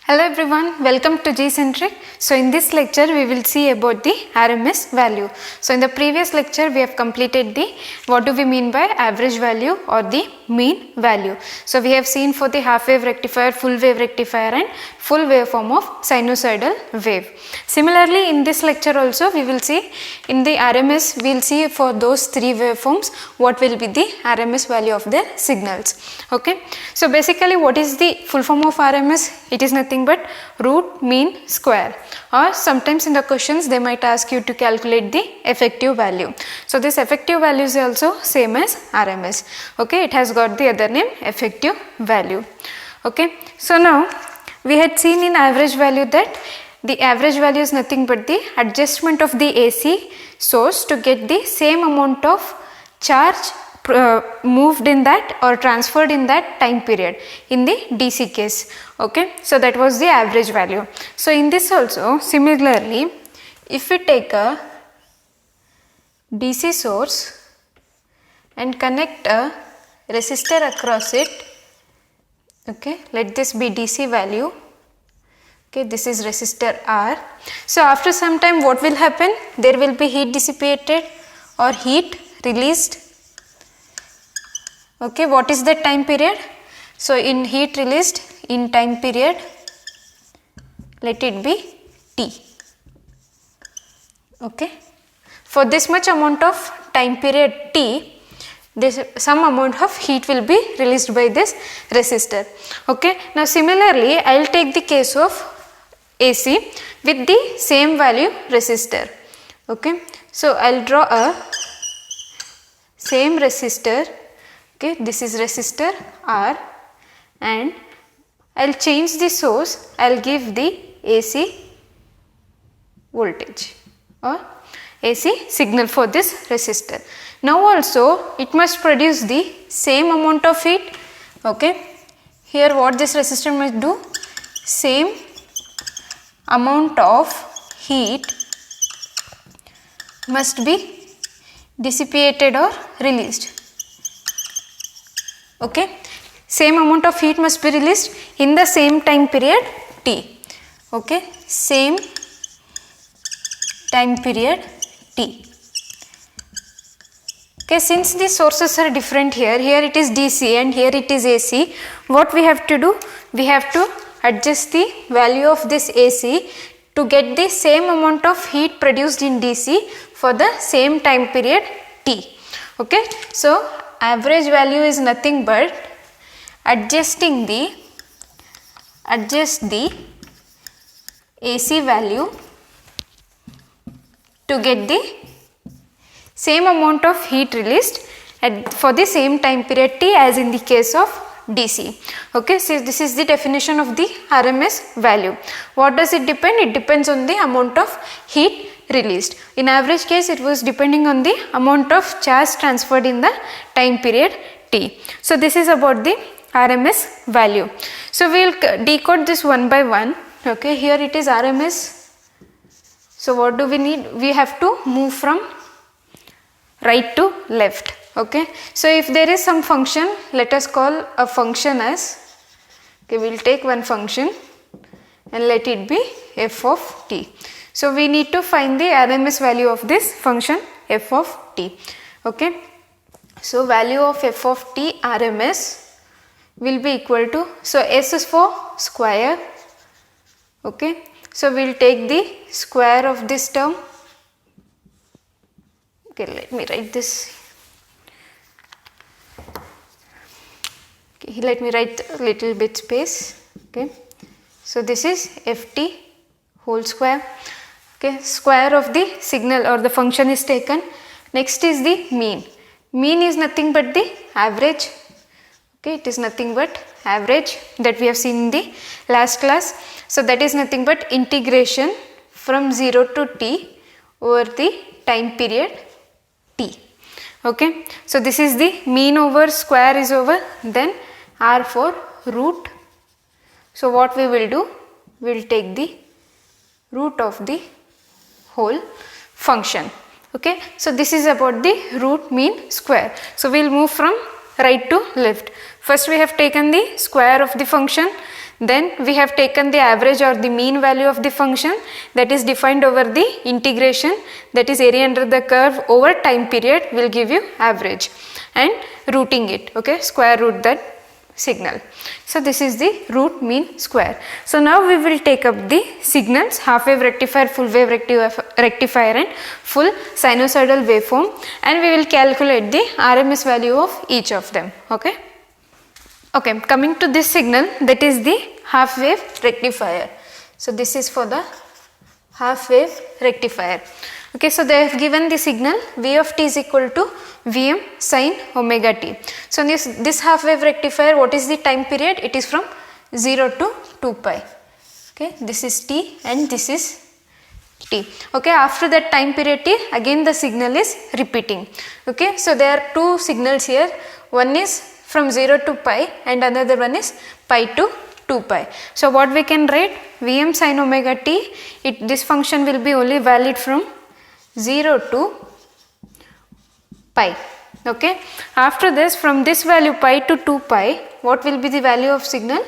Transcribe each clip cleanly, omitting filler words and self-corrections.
Hello everyone, welcome to G-Centric. So in this lecture we will see about the RMS value. So in the previous lecture we have completed the what do we mean by average value or the mean value. So we have seen for the half wave rectifier, full wave rectifier and full waveform of sinusoidal wave. Similarly in this lecture also we will see in the RMS we will see for those three waveforms what will be the RMS value of their signals. Okay. So basically what is the full form of RMS? It is nothing but root mean square, or sometimes in the questions they might ask you to calculate the effective value. So this effective value is also same as RMS. Okay, it has got the other name effective value. Okay, so now we had seen in average value that the average value is nothing but the adjustment of the AC source to get the same amount of charge moved in that or transferred in that time period in the DC case. Okay, so that was the average value. So in this also similarly, if we take a DC source and connect a resistor across it, okay, let this be DC value. Okay, this is resistor R. So after some time what will happen? There will be heat dissipated or heat released. Okay, what is the time period? So in heat released in time period, let it be T. Okay, for this much amount of time period T, this some amount of heat will be released by this resistor. Okay, now similarly I will take the case of AC with the same value resistor. Okay, so I will draw a same resistor. Okay, this is resistor R and I will change the source, I will give the AC voltage or AC signal for this resistor. Now also it must produce the same amount of heat. Okay, here what this resistor must do? Same amount of heat must be dissipated or released. Okay, same amount of heat must be released in the same time period T. Okay, same time period T. Okay, since the sources are different here it is DC and here it is AC, what we have to do? We have to adjust the value of this AC to get the same amount of heat produced in DC for the same time period T. Okay, so average value is nothing but adjust the AC value to get the same amount of heat released for the same time period T as in the case of DC. Okay, so this is the definition of the RMS value. What does it depend? It depends on the amount of heat released. In average case it was depending on the amount of charge transferred in the time period T. So this is about the RMS value. So we will decode this one by one. Okay, here it is RMS. So what do we need? We have to move from right to left. Okay, so if there is some function, let us call a function as, okay, we will take one function and let it be f of t. So we need to find the RMS value of this function f of t. Okay, so value of f of t RMS will be equal to, so s is for square. Okay, so we will take the square of this term. Okay, let me write this. Okay, let me write a little bit space. Okay, so this is ft whole square. Okay, square of the signal or the function is taken. Next is the mean. Mean is nothing but the average. Okay, it is nothing but average that we have seen in the last class. So that is nothing but integration from 0 to t over the time period t. Okay, so this is the mean over square is over, then R for root. So what we will do? We will take the root of the whole function. Okay, so this is about the root mean square. So we will move from right to left. First we have taken the square of the function, Then we have taken the average or the mean value of the function that is defined over the integration, that is area under the curve over time period will give you average, and rooting it, okay, square root that signal. So this is the root mean square. So now we will take up the signals, half wave rectifier, full wave rectifier and full sinusoidal waveform, and we will calculate the RMS value of each of them, okay. Okay, coming to this signal, that is the half wave rectifier. So this is for the half wave rectifier. Okay, so they have given the signal V of t is equal to Vm sin omega t. So this half wave rectifier, what is the time period? It is from 0 to 2 pi. Okay, this is t and this is t. Okay, after that time period t, again the signal is repeating. Okay, so there are two signals here. One is from 0 to pi and another one is pi to 2 pi. So what we can write? Vm sin omega t, this function will be only valid from 0 to pi. Okay, after this, from this value pi to 2 pi, what will be the value of signal?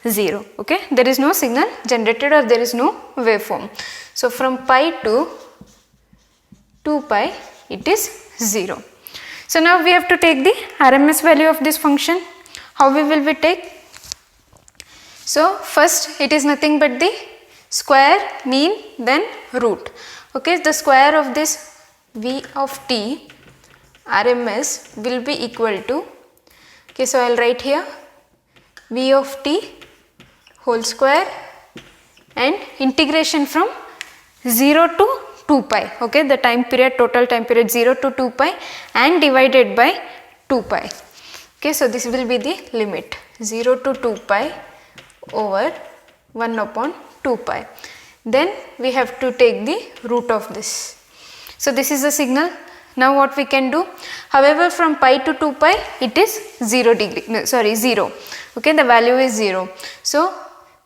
0. Okay, there is no signal generated or there is no waveform. So from pi to 2 pi, it is 0. So now we have to take the RMS value of this function. How will we take? So first it is nothing but the square, mean, then root. Okay, the square of this V of t RMS will be equal to, okay, so I will write here V of t whole square and integration from 0 to 2 pi, okay, the time period, total time period 0 to 2 pi and divided by 2 pi. Okay, so this will be the limit 0 to 2 pi over 1 upon 2 pi. Then we have to take the root of this. So this is the signal. Now what we can do? However, from pi to 2 pi, it is 0 degree, no, sorry, 0. Okay, the value is 0. So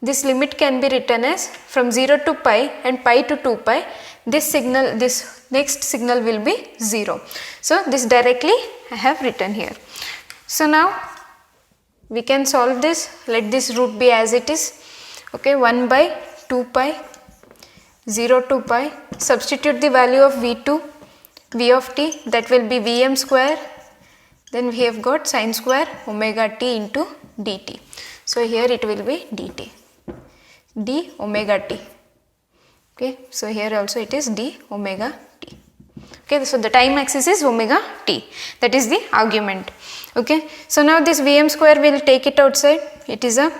this limit can be written as from 0 to pi and pi to 2 pi, this signal, this next signal will be 0. So this directly I have written here. So now we can solve this. Let this root be as it is. Okay, 1 by 2 pi, 0 to pi. Substitute the value of V2, V of t, that will be Vm square. Then we have got sin square omega t into dt. So here it will be dt, d omega t. Okay, so here also it is d omega t. Okay, so the time axis is omega t, that is the argument. Okay, so now this Vm square, we will take it outside. It is a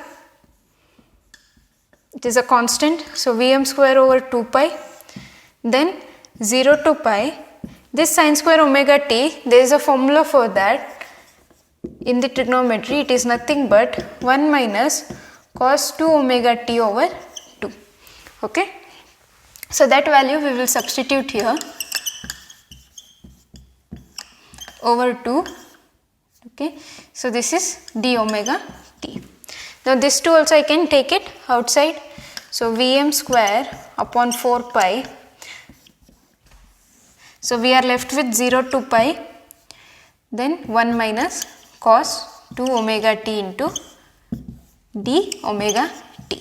constant. So Vm square over 2 pi, then 0 to pi. This sin square omega t, there is a formula for that in the trigonometry. It is nothing but 1 minus cos 2 omega t over 2. Okay, so that value we will substitute here over 2. Okay, so this is d omega t. Now this 2 also I can take it outside. So Vm square upon 4 pi. So we are left with 0 to pi, then 1 minus cos 2 omega t into d omega t.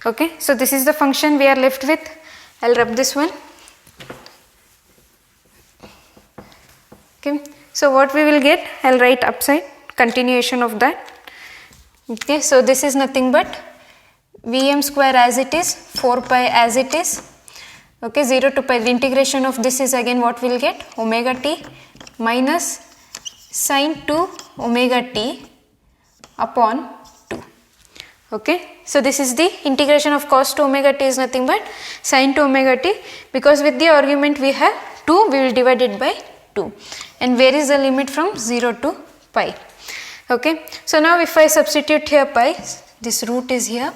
Okay, so this is the function we are left with. I will rub this one. Okay, so what we will get, I will write upside, continuation of that. Okay, so this is nothing but Vm square as it is, 4 pi as it is. Okay, 0 to pi, the integration of this is again what we will get, omega t minus sin 2 omega t upon 2. Okay, so this is the integration of cos 2 omega t is nothing but sin 2 omega t, because with the argument we have 2, we will divide it by 2. And where is the limit from 0 to pi? Okay, so now if I substitute here pi, this root is here.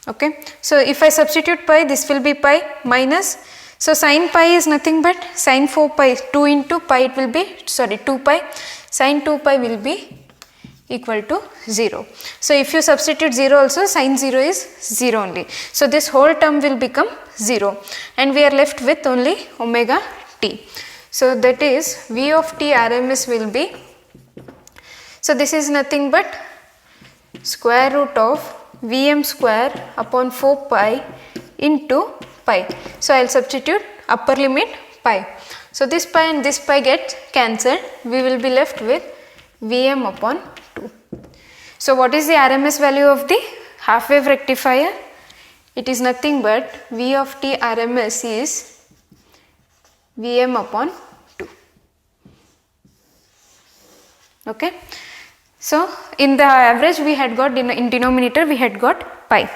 Okay, so if I substitute pi, this will be pi minus, so sin pi is nothing but sin 4 pi, 2 into pi, it will be, sorry, 2 pi, sin 2 pi will be equal to 0. So if you substitute 0 also, sin 0 is 0 only. So this whole term will become 0 and we are left with only omega t. So that is V of t RMS will be, so this is nothing but square root of Vm square upon 4 pi into pi. So I will substitute upper limit pi. So this pi and this pi gets cancelled. We will be left with Vm upon 2. So what is the RMS value of the half wave rectifier? It is nothing but V of t RMS is Vm upon 2. Okay. So in the average we had got in denominator we had got pi.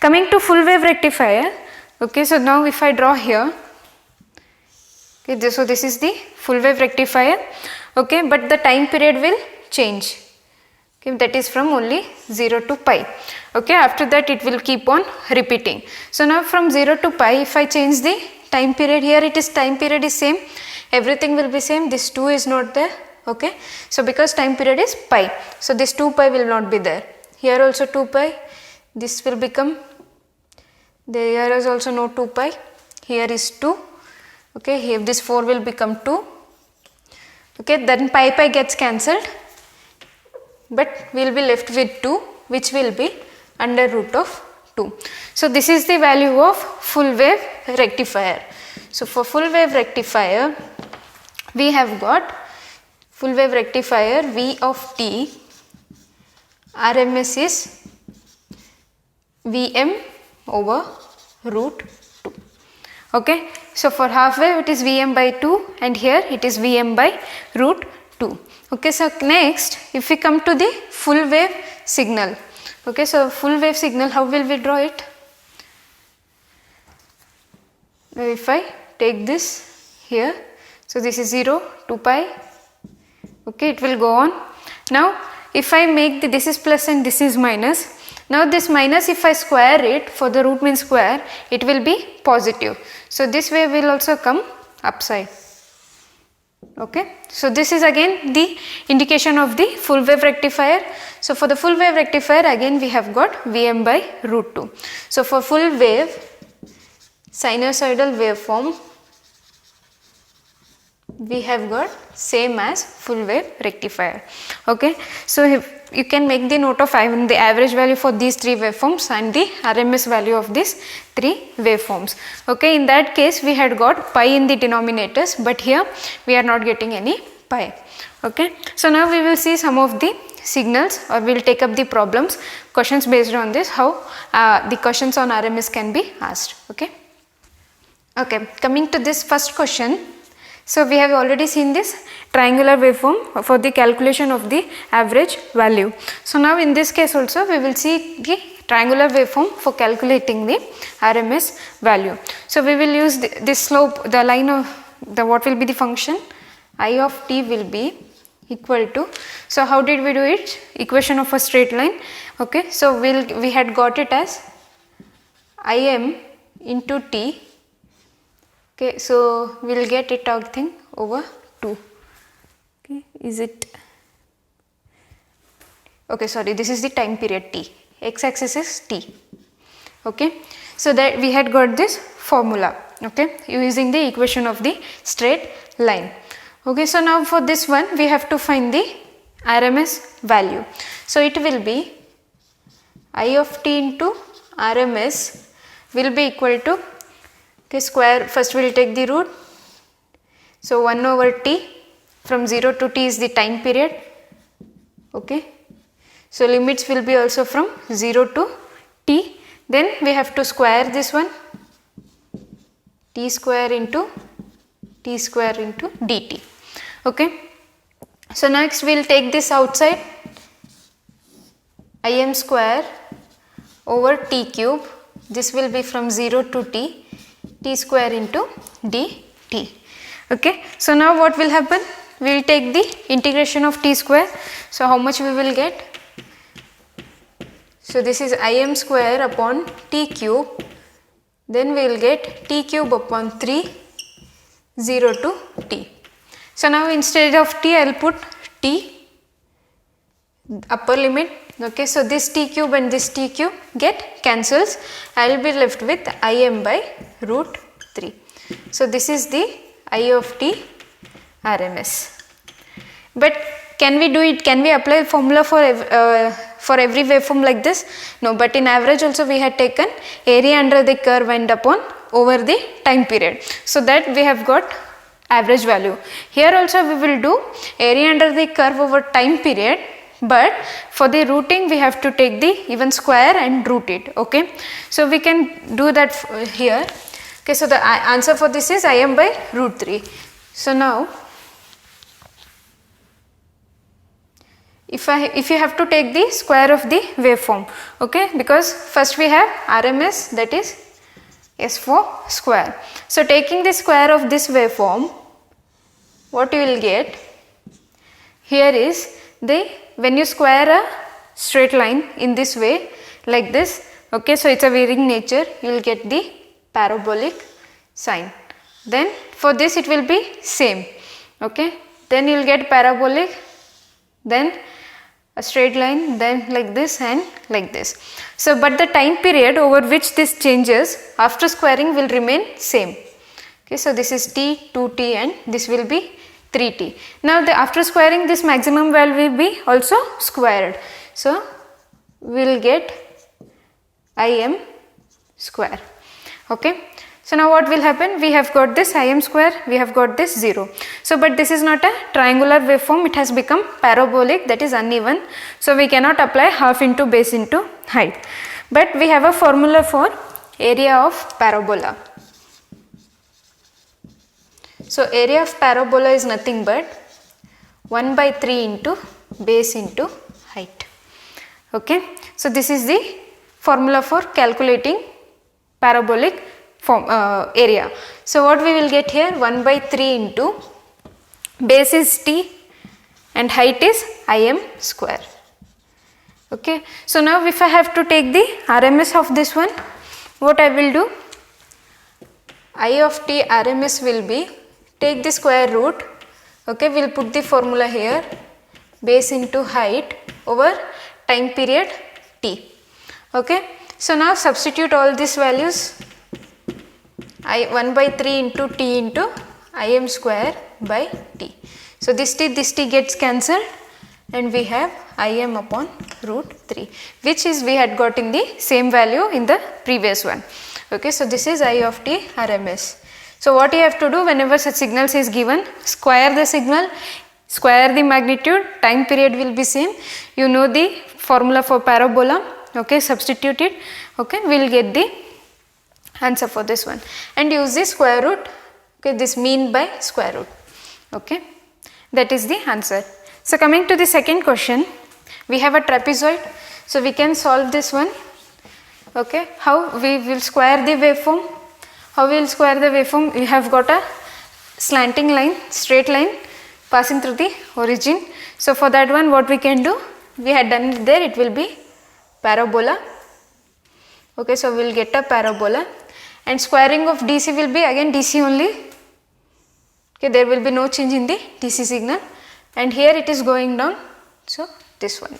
Coming to full wave rectifier. Okay, so now if I draw here, okay, so this is the full wave rectifier. Okay, but the time period will change. Okay, that is from only 0 to pi. Okay, after that it will keep on repeating. So now from 0 to pi, if I change the time period, here it is time period is same, everything will be same, this 2 is not there. Okay, so because time period is pi, so this 2 pi will not be there. Here also 2 pi, this will become, there is also no 2 pi, here is 2. Okay, here this 4 will become 2. Okay, then pi gets cancelled, but we will be left with 2, which will be under root of 2. So this is the value of full wave rectifier. So for full wave rectifier, we have got full wave rectifier V of t RMS is Vm over root 2. Okay, so for half wave it is Vm by 2 and here it is Vm by root 2. Okay, so next if we come to the full wave signal. Okay, so full wave signal, how will we draw it? Now if I take this here, so this is 0, 2 pi, okay, it will go on. Now if I make this is plus and this is minus, now this minus if I square it, for the root mean square, it will be positive. So this wave will also come upside. Okay, so this is again the indication of the full wave rectifier. So for the full wave rectifier again we have got Vm by root 2. So for full wave sinusoidal waveform we have got same as full wave rectifier. Okay, so you can make the note of the average value for these 3 waveforms and the RMS value of these 3 waveforms. Okay, in that case we had got pi in the denominators, but here we are not getting any pi. Okay, so now we will see some of the signals, or we will take up the problems, questions based on this, how the questions on RMS can be asked. Okay, okay, coming to this first question. So we have already seen this triangular waveform for the calculation of the average value. So now in this case also we will see the triangular waveform for calculating the RMS value. So we will use this slope, the line of the what will be the function, I of t will be equal to, so how did we do it? Equation of a straight line. Okay, so we had got it as Im into t. Okay, so we will get it out thing over 2. Okay, is it? Okay, sorry, this is the time period t. X axis is t. Okay, so that we had got this formula. Okay, using the equation of the straight line. Okay, so now for this one we have to find the RMS value. So it will be I of t into RMS will be equal to, okay, square, first we will take the root. So 1 over t, from 0 to t is the time period. Okay, so limits will be also from 0 to t. Then we have to square this one, t square into dt. Okay, so next we will take this outside, Im square over t cube, this will be from 0 to t, t square into dt. Okay, so now what will happen? We will take the integration of t square. So how much we will get? So this is Im square upon t cube, then we will get t cube upon 3, 0 to t. So now instead of t I will put t upper limit. Okay, so this t cube and this t cube get cancels. I will be left with Im by root 3. So this is the I of t RMS. But can we do it? Can we apply formula for for every waveform like this? No, but in average also we had taken area under the curve and upon over the time period. So that we have got average value. Here also we will do area under the curve over time period, but for the rooting we have to take the even square and root it. Okay, so we can do that here. Okay, so the answer for this is Im by root 3. So now if you have to take the square of the waveform, okay, because first we have RMS, that is S4 square. So taking the square of this waveform, what you will get here is when you square a straight line in this way like this, okay, so it's a varying nature, you will get the parabolic sign. Then for this it will be same, okay, then you will get parabolic, then a straight line, then like this and like this. So but the time period over which this changes after squaring will remain same. Okay, so this is t, 2t and this will be 3t. Now after squaring this maximum value will be also squared. So we will get Im square. Okay. So now what will happen? We have got this Im square, we have got this 0. So but this is not a triangular waveform, it has become parabolic, that is uneven. So we cannot apply half into base into height. But we have a formula for area of parabola. So area of parabola is nothing but 1 by 3 into base into height. Okay. So this is the formula for calculating parabolic area. So what we will get here, 1 by 3 into base is t and height is Im square. Okay. So now if I have to take the RMS of this one, what I will do, I of t RMS will be, take the square root, okay, we will put the formula here, base into height over time period t. Okay. So now substitute all these values, 1 by 3 into t into Im square by t. So this t gets cancelled and we have Im upon root 3, which is we had got in the same value in the previous one. Okay, so this is I of t RMS. So what you have to do, whenever such signals is given, square the signal, square the magnitude, time period will be same. You know the formula for parabola, okay, substitute it, okay, we will get the answer for this one and use the square root, okay, this mean by square root, okay, that is the answer. So coming to the second question, we have a trapezoid, so we can solve this one. Okay, how we will square the waveform? How we will square the waveform? We have got a slanting line, straight line passing through the origin. So for that one, what we can do, we had done it there, it will be parabola. Okay, so we will get a parabola and squaring of DC will be again DC only. Okay, there will be no change in the DC signal and here it is going down, so this one.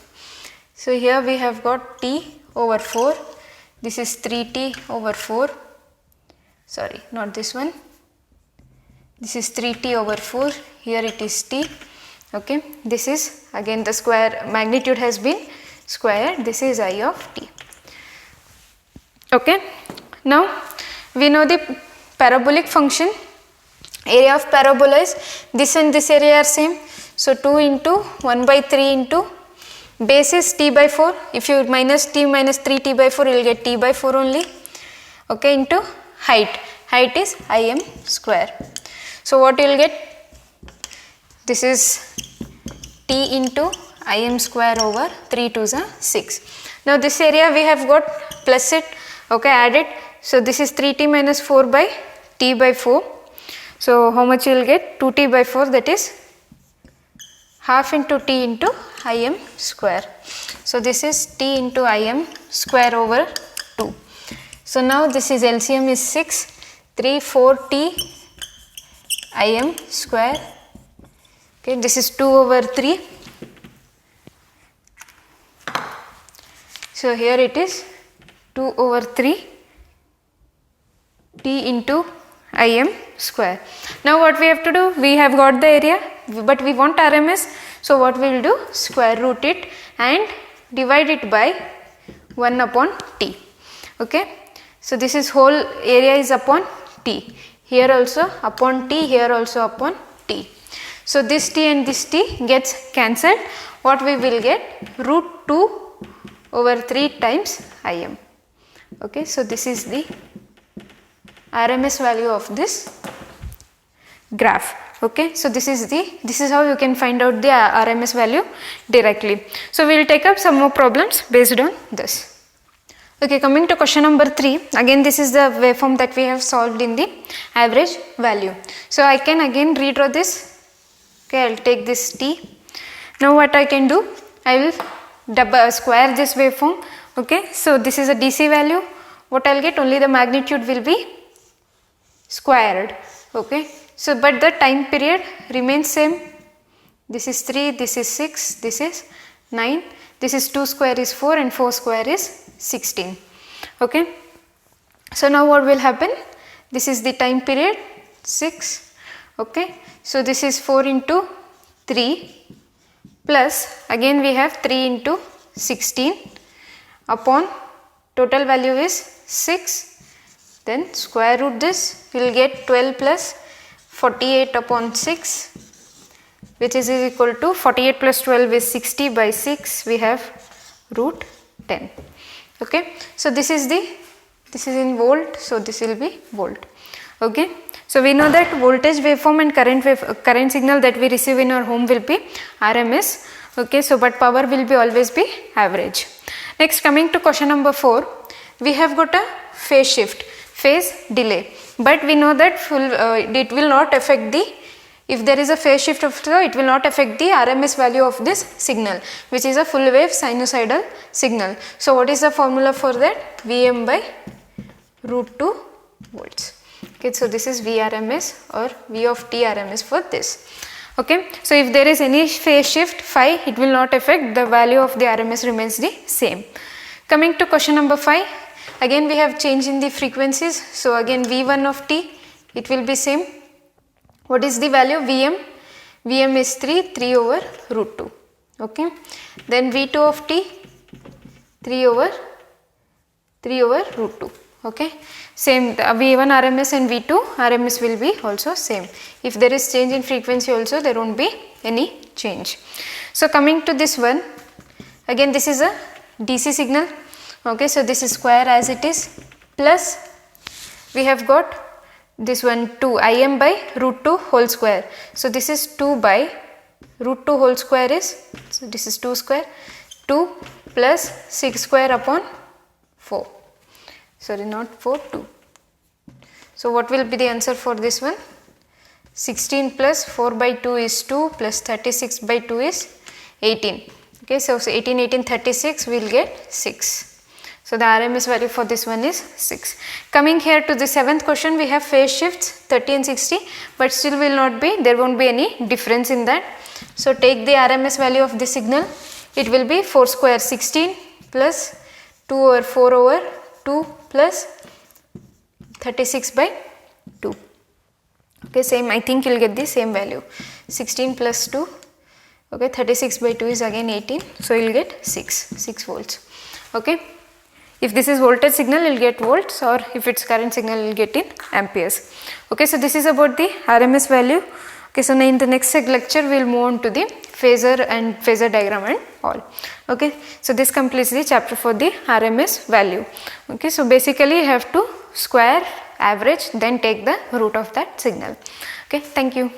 So here we have got t over 4, this is 3t over 4, sorry, not this one, this is 3t over 4, here it is t, okay, this is again the square magnitude has been squared, this is I of t. Okay, now we know the parabolic function, area of parabola is this and this area are same, so 2 into 1 by 3 into base is t by 4, if you minus t minus 3t by 4 you will get t by 4 only, okay, into height, height is Im square. So what you will get, this is t into Im square over 3 2s are 6. Now this area we have got plus it, okay, add it, so this is 3t minus 4 by t by 4, so how much you will get, 2t by 4, that is half into t into Im square. So this is t into Im square over 2. So now this is LCM is 6, 3 4 t Im square, okay, this is 2 over 3. So here it is 2 over 3 t into Im square. Now what we have to do, we have got the area but we want RMS, so what we will do, square root it and divide it by 1 upon t. Okay. So this is whole area is upon t, here also upon t, here also upon t. So this t and this t gets cancelled. What we will get? Root 2 over 3 times Im. Okay. So this is the RMS value of this graph. Okay. So this is how you can find out the RMS value directly. So we will take up some more problems based on this. Okay, coming to question number 3, again this is the waveform that we have solved in the average value. So I can again redraw this. Okay, I will take this t. Now what I can do, I will square this waveform. Okay, so this is a DC value. What I will get, only the magnitude will be squared. Okay, so but the time period remains same. This is 3, this is 6, this is 9, this is 2 square is 4 and 4 square is 16. Okay. So now what will happen? This is the time period 6. Okay. So this is 4 into 3 plus again we have 3 into 16 upon total value is 6. Then square root this, we will get 12 plus 48 upon 6, which is equal to 48 plus 12 is 60 by 6, we have root 10. Okay. So this is in volt, so this will be volt. Okay. So we know that voltage waveform and current signal that we receive in our home will be RMS. Okay. So but power will be always be average. Next, coming to question number 4, we have got a phase shift, phase delay, but we know that it will not affect the, if there is a phase shift also, it will not affect the RMS value of this signal, which is a full wave sinusoidal signal. So what is the formula for that? Vm by root 2 volts. Okay, so this is Vrms or V of t RMS for this. Okay, so if there is any phase shift phi, it will not affect, the value of the RMS remains the same. Coming to question number 5, again we have change in the frequencies. So again V1 of t, it will be same. What is the value? Vm, Vm is 3 over root 2. Okay. Then V2 of t, 3 over root 2. Okay. Same, V1 RMS and V2 RMS will be also same. If there is change in frequency also, there won't be any change. So coming to this one, again this is a DC signal. Okay. So this is square as it is, plus we have got this one 2 Im by root 2 whole square. So this is 2 by root 2 whole square is, so this is 2 square, 2 plus 6 square upon 4, sorry not 4, 2. So what will be the answer for this one? 16 plus 4 by 2 is 2 plus 36 by 2 is 18. Okay, so 18, 36 we will get 6. So the RMS value for this one is 6. Coming here to the 7th question, we have phase shifts 30 and 60, but still will not be, there won't be any difference in that. So take the RMS value of the signal, it will be 4 square 16 plus 2 over 4 over 2 plus 36 by 2. Okay, same, I think you will get the same value, 16 plus 2, okay, 36 by 2 is again 18, so you will get 6 volts. Okay. If this is voltage signal, you will get volts, or if it's current signal, you will get in amperes. Okay, so this is about the RMS value. Okay, so now in the next lecture, we will move on to the phasor and phasor diagram and all. Okay, so this completes the chapter for the RMS value. Okay, so basically you have to square, average, then take the root of that signal. Okay, thank you.